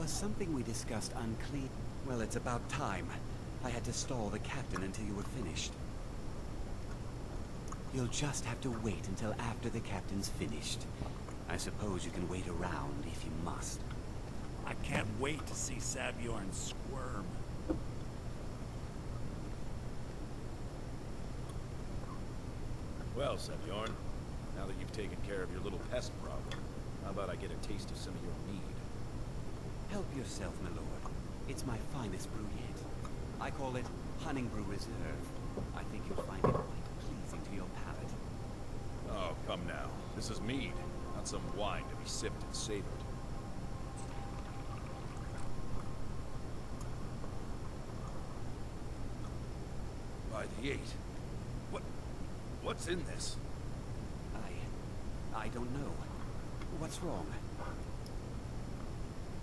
Was something we discussed unclear? Well, it's about time. I had to stall the captain until you were finished. You'll just have to wait until after the captain's finished. I suppose you can wait around if you must. I can't wait to see Sabjorn squirm. Well, Sabjorn, now that you've taken care of your little pest problem, how about I get a taste of some of your mead? Help yourself, my lord. It's my finest brew yet. I call it Honningbrew Reserve. I think you'll find it quite pleasing to your palate. Oh, come now. This is mead, not some wine to be sipped and savored. By the 8. What's in this? I don't know. What's wrong?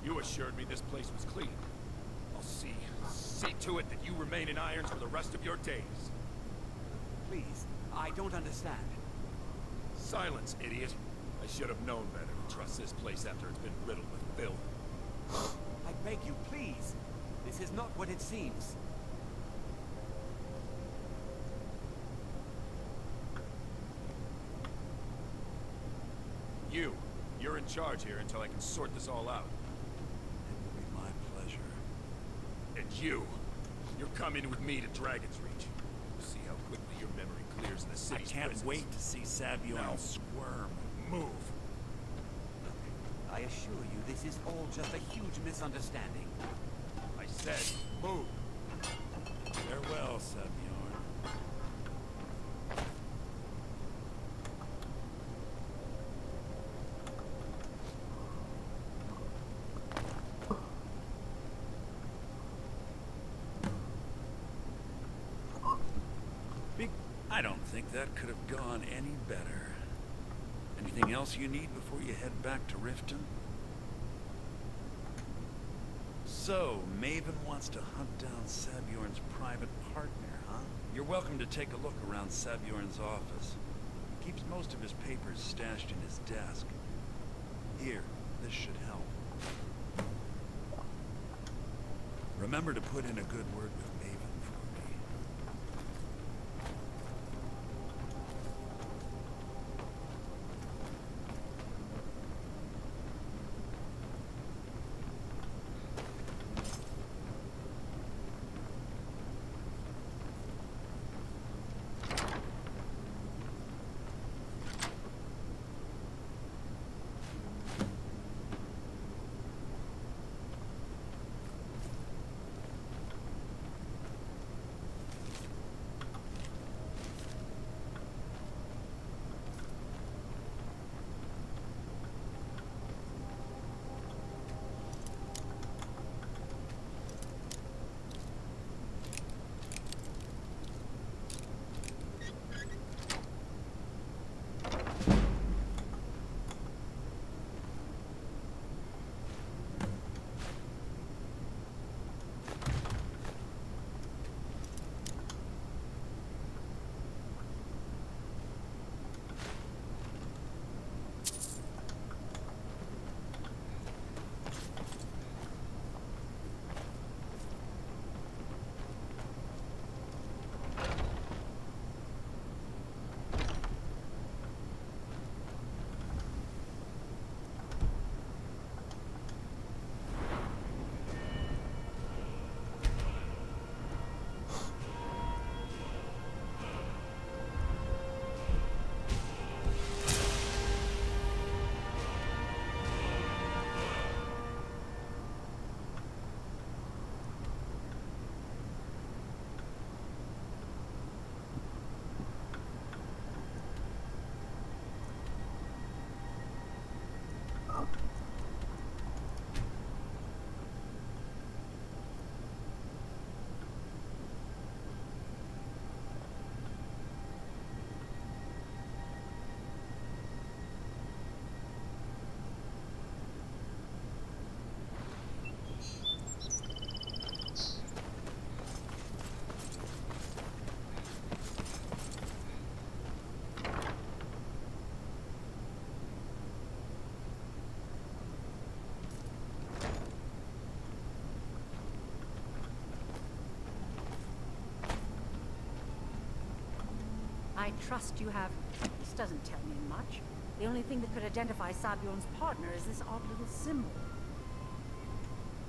You assured me this place was clean. I'll see to it that you remain in irons for the rest of your days. Please, I don't understand. Silence, idiot. I should have known better to trust this place after it's been riddled with filth. I beg you, please. This is not what it seems. You're in charge here until I can sort this all out. It will be my pleasure. And you're coming with me to Dragon's Reach. See how quickly your memory clears in the I city's can't prisons. wait to see Sabjorn squirm. Move. Look, I assure you this is all just a huge misunderstanding. I said, move. Farewell, Sabjorn. I don't think that could have gone any better. Anything else you need before you head back to Riften? So, Maven wants to hunt down Sabjorn's private partner, huh? You're welcome to take a look around Sabjorn's office. He keeps most of his papers stashed in his desk. Here, this should help. Remember to put in a good word with Maven for me. I trust you have... This doesn't tell me much. The only thing that could identify Sabion's partner is this odd little symbol.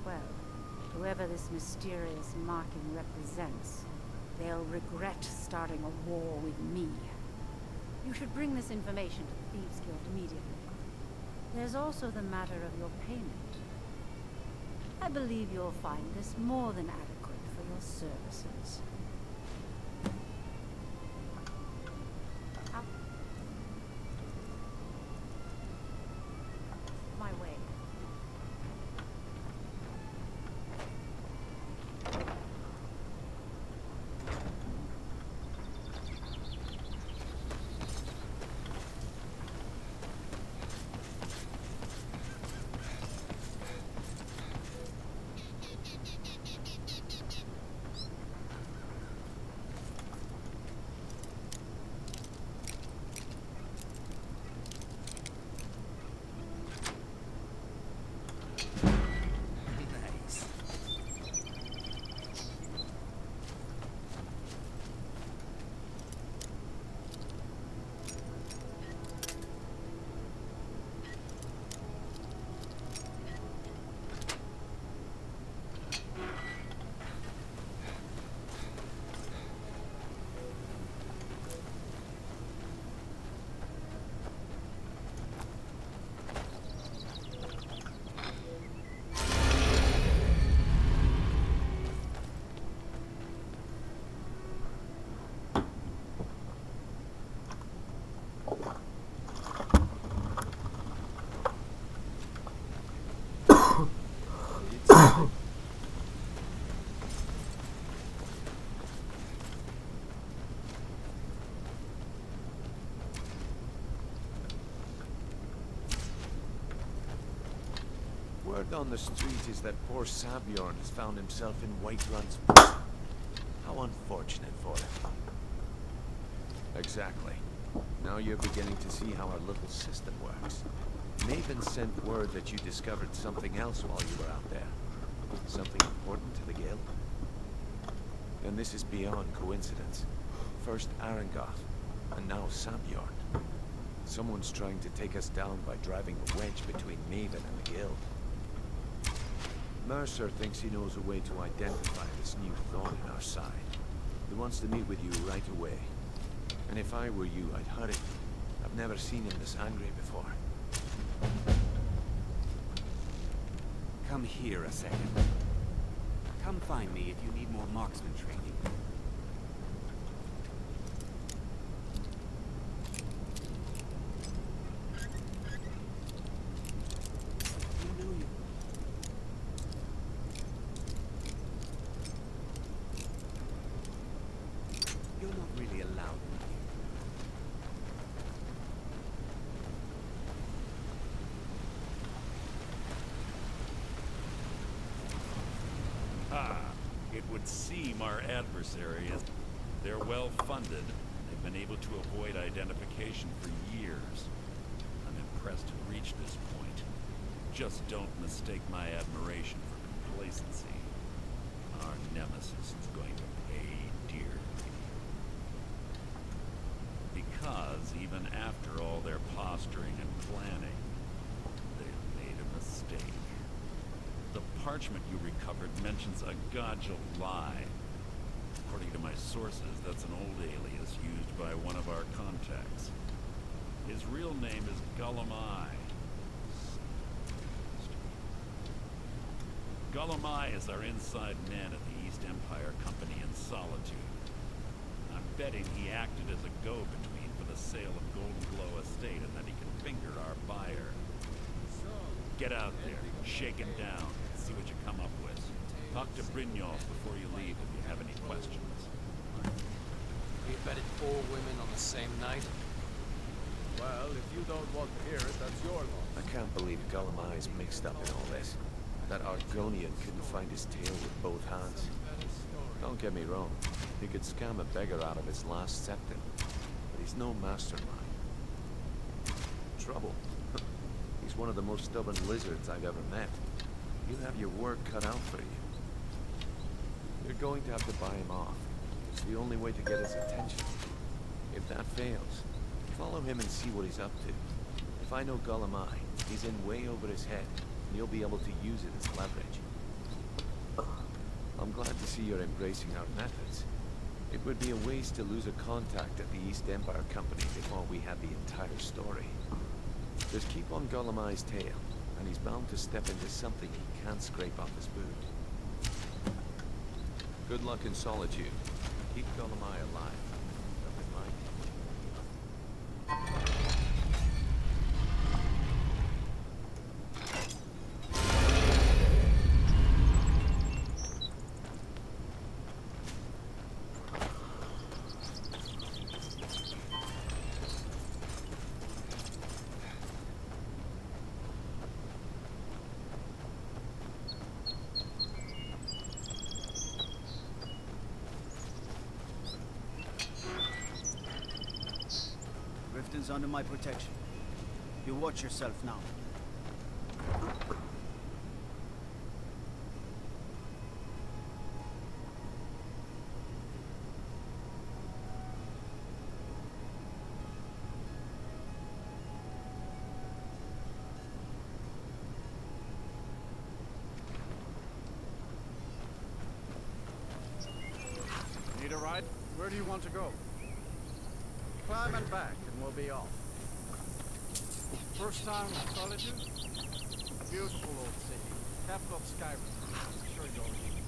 Well, whoever this mysterious marking represents, they'll regret starting a war with me. You should bring this information to the Thieves Guild immediately. There's also the matter of your payment. I believe you'll find this more than adequate for your services. Out. My way. Word on the street is that poor Sabjorn has found himself in Whiterun's. How unfortunate for him. Exactly. Now you're beginning to see how our little system works. Maven sent word that you discovered something else while you were out there. Something important to the guild. And this is beyond coincidence. First Arangoth, and now Sabjorn. Someone's trying to take us down by driving a wedge between Maven and the guild. Mercer thinks he knows a way to identify this new thorn in our side. He wants to meet with you right away. And if I were you, I'd hurry. I've never seen him this angry before. Come here a second. Come find me if you need more marksman training. You're not really allowed. It would seem our adversary is... They're well funded. They've been able to avoid identification for years. I'm impressed to reach this point. Just don't mistake my admiration for complacency. Our nemesis is going to pay dearly. Because even after all their posturing and planning, they've made a mistake. The parchment you recovered mentions a Godjal lie. According to my sources, that's an old alias used by one of our contacts. His real name is Gullumai. Gullumai is our inside man at the East Empire Company in Solitude. I'm betting he acted as a go-between for the sale of Golden Glow Estate and that he can finger our buyer. Get out there, shake him down, see what you come up with. Talk to Brynjolf before you leave if you have any questions. We bedded 4 women on the same night? Well, if you don't want to hear it, that's your loss. I can't believe Gullumai is mixed up in all this. That Argonian couldn't find his tail with both hands. Don't get me wrong, he could scam a beggar out of his last septim, but he's no mastermind. Trouble. He's one of the most stubborn lizards I've ever met. You'll have your work cut out for you. You're going to have to buy him off. It's the only way to get his attention. If that fails, follow him and see what he's up to. If I know Gulamai, he's in way over his head, and you'll be able to use it as leverage. I'm glad to see you're embracing our methods. It would be a waste to lose a contact at the East Empire Company before we had the entire story. Just keep on Gulamai's tail, and he's bound to step into something he can't scrape off his boot. Good luck in solitude. Keep Gulamai alive. Nothing like it. Riften's under my protection. You watch yourself now. Need a ride? Where do you want to go? Climb and back, and we'll be off. First time in Solitude? Beautiful old city. Capital of Skyrim. I'm sure you'll need it.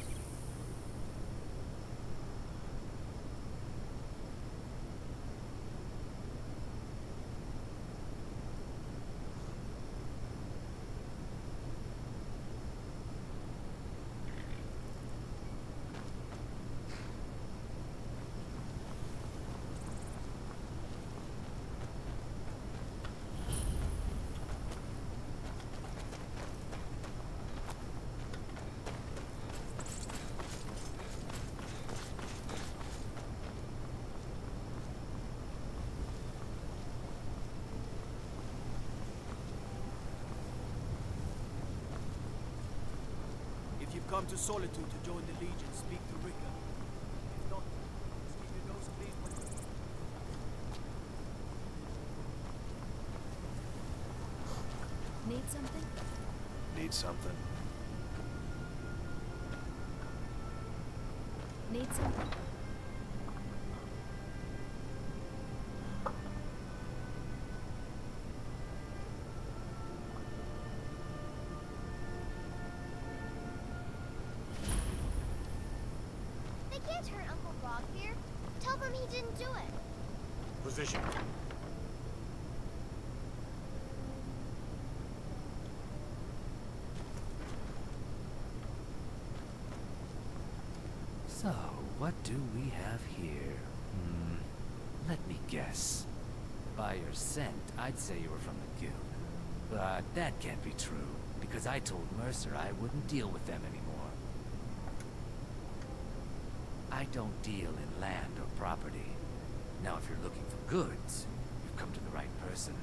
If you've come to Solitude to join the Legion, speak to Rika. If not, just keep your nose clean when you... Need something? Need something? Need something? They can't hurt Uncle Bob here. Tell them he didn't do it. Position. So, what do we have here? Let me guess. By your scent, I'd say you were from the Guild. But that can't be true, because I told Mercer I wouldn't deal with them anymore. I don't deal in land or property. Now, if you're looking for goods, you've come to the right person.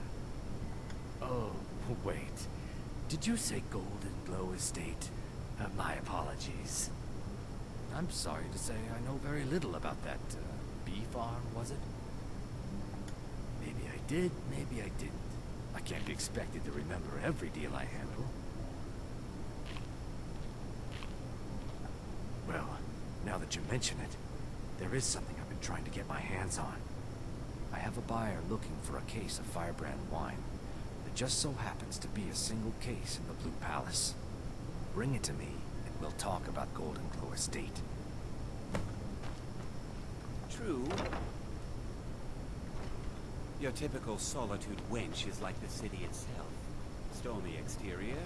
Oh, wait. Did you say Golden Glow Estate? My apologies. I'm sorry to say I know very little about that, bee farm, was it? Maybe I did, maybe I didn't. I can't be expected to remember every deal I handle. Well, now that you mention it, there is something I've been trying to get my hands on. I have a buyer looking for a case of firebrand wine. There just so happens to be a single case in the Blue Palace. Bring it to me, and we'll talk about Golden Glow Estate. True. Your typical Solitude wench is like the city itself. Stormy exterior,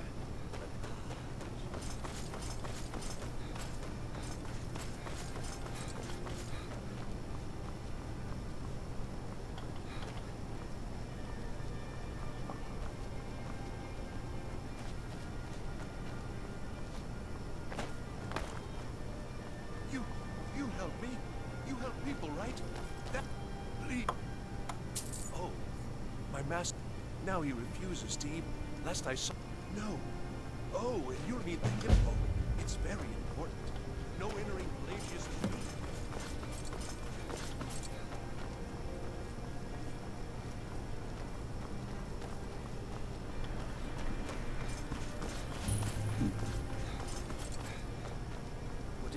You help me? You help people, right? That... Oh, my master... Now he refuses to eat, lest I saw... No. Oh, and you'll need the hippo. It's very important. No entering Pelagius' meat.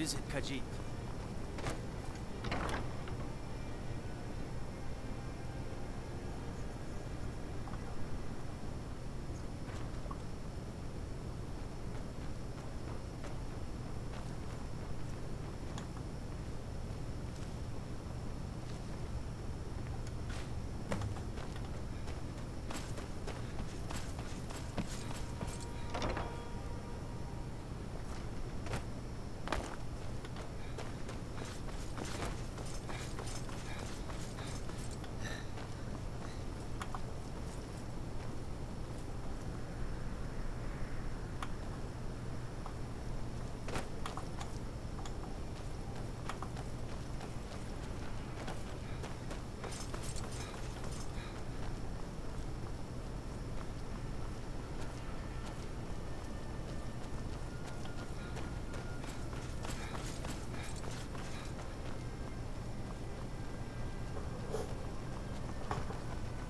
is it, Khajiit?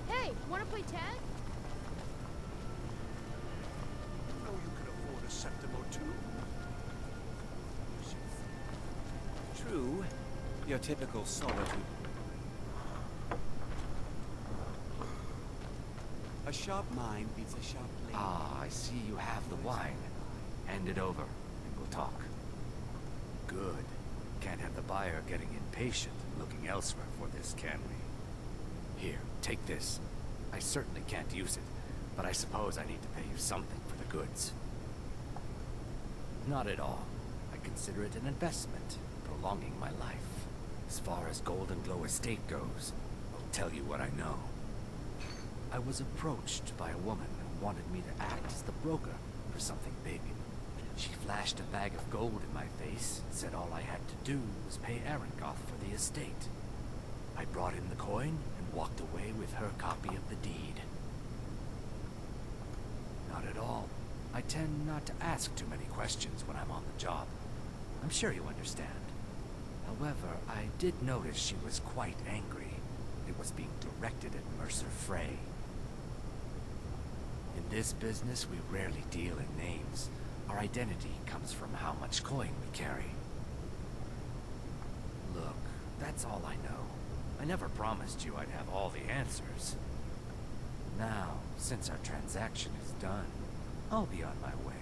Hey, wanna play tag? know you can afford a septim or two. True. Your typical solitude. A sharp mind beats a sharp blade. Ah, I see you have the wine. Hand it over, and we'll talk. Good. Can't have the buyer getting impatient and looking elsewhere for this, can we? Here, take this. I certainly can't use it, but I suppose I need to pay you something for the goods. Not at all. I consider it an investment, prolonging my life. As far as Golden Glow Estate goes, I'll tell you what I know. I was approached by a woman who wanted me to act as the broker for something big. She flashed a bag of gold in my face and said all I had to do was pay Arangoth for the estate. I brought in the coin and walked away with her copy of the deed. Not at all. I tend not to ask too many questions when I'm on the job. I'm sure you understand. However, I did notice she was quite angry. It was being directed at Mercer Frey. In this business, we rarely deal in names. Our identity comes from how much coin we carry. Look, that's all I know. I never promised you I'd have all the answers. Now, since our transaction is done, I'll be on my way.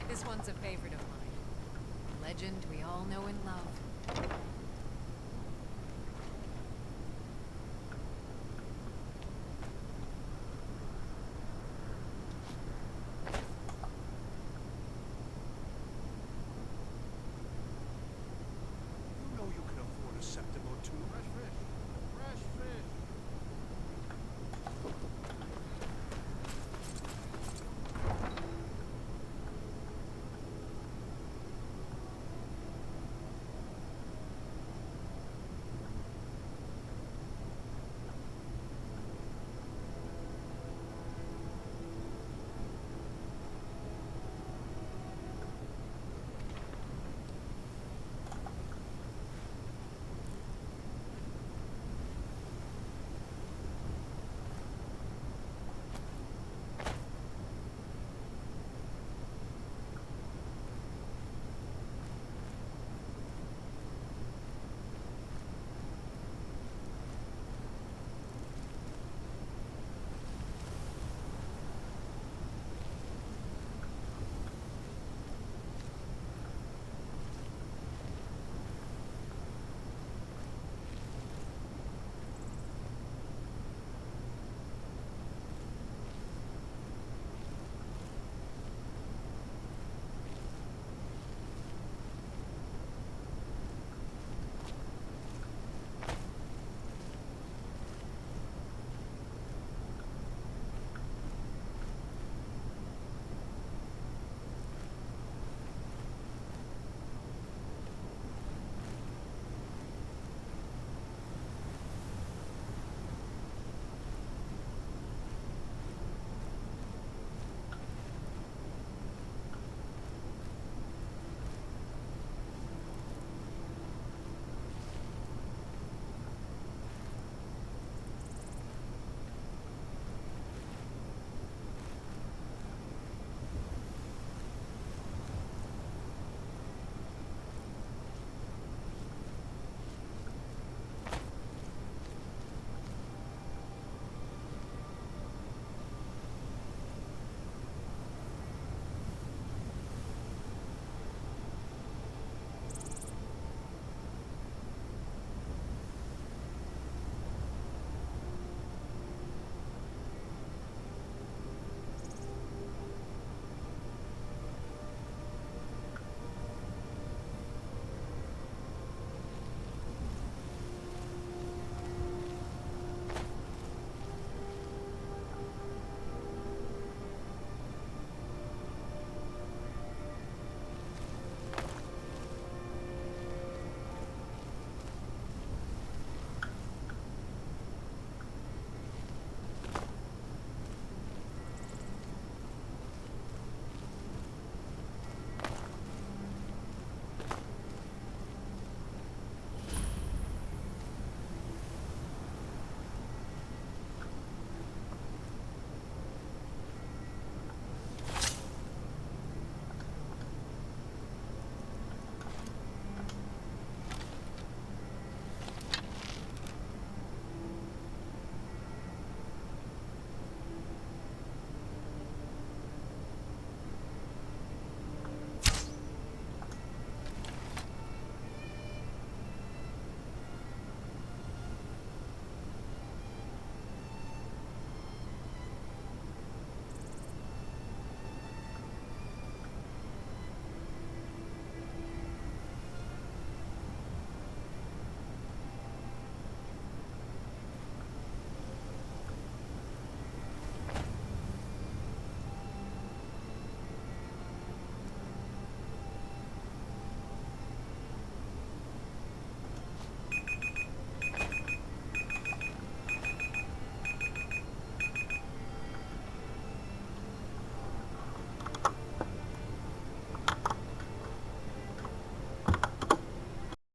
This one's a favorite of mine. A legend we all know and love.